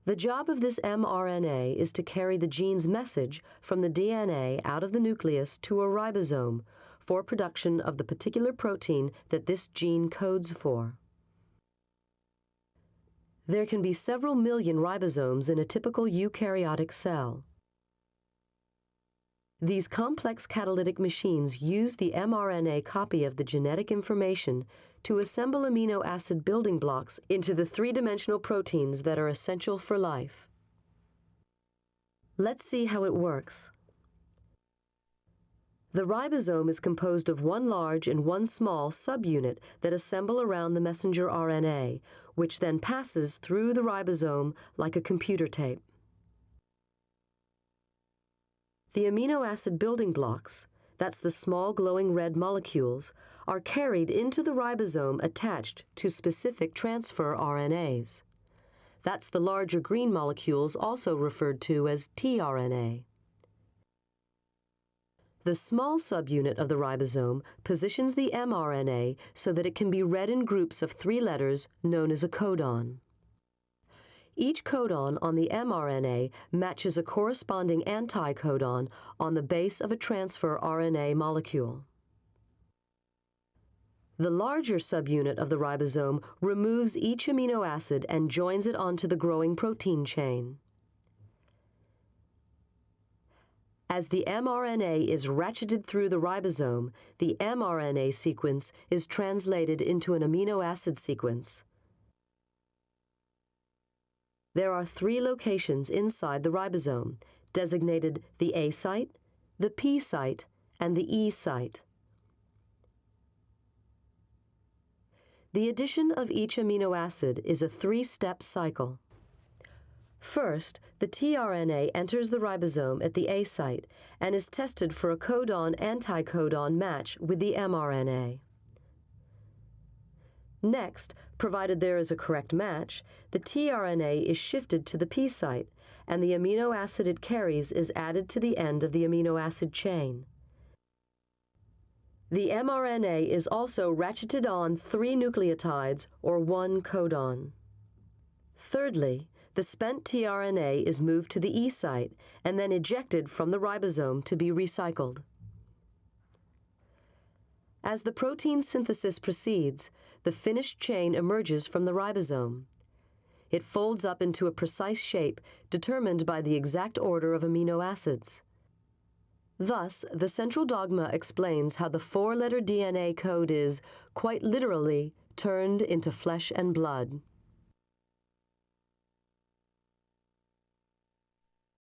The job of this mRNA is to carry the gene's message from the DNA out of the nucleus to a ribosome for production of the particular protein that this gene codes for. There can be several million ribosomes in a typical eukaryotic cell. These complex catalytic machines use the mRNA copy of the genetic information to assemble amino acid building blocks into the three-dimensional proteins that are essential for life. Let's see how it works. The ribosome is composed of one large and one small subunit that assemble around the messenger RNA, which then passes through the ribosome like a computer tape. The amino acid building blocks, that's the small glowing red molecules, are carried into the ribosome attached to specific transfer RNAs. That's the larger green molecules also referred to as tRNA. The small subunit of the ribosome positions the mRNA so that it can be read in groups of 3 letters known as a codon. Each codon on the mRNA matches a corresponding anticodon on the base of a transfer RNA molecule. The larger subunit of the ribosome removes each amino acid and joins it onto the growing protein chain. As the mRNA is ratcheted through the ribosome, the mRNA sequence is translated into an amino acid sequence. There are 3 locations inside the ribosome, designated the A site, the P site, and the E site. The addition of each amino acid is a 3-step cycle. First, the tRNA enters the ribosome at the A site and is tested for a codon-anticodon match with the mRNA. Next, provided there is a correct match, the tRNA is shifted to the P site, and the amino acid it carries is added to the end of the amino acid chain. The mRNA is also ratcheted on 3 nucleotides or 1 codon. Thirdly, the spent tRNA is moved to the E site and then ejected from the ribosome to be recycled. As the protein synthesis proceeds, the finished chain emerges from the ribosome. It folds up into a precise shape determined by the exact order of amino acids. Thus, the central dogma explains how the 4-letter DNA code is, quite literally, turned into flesh and blood.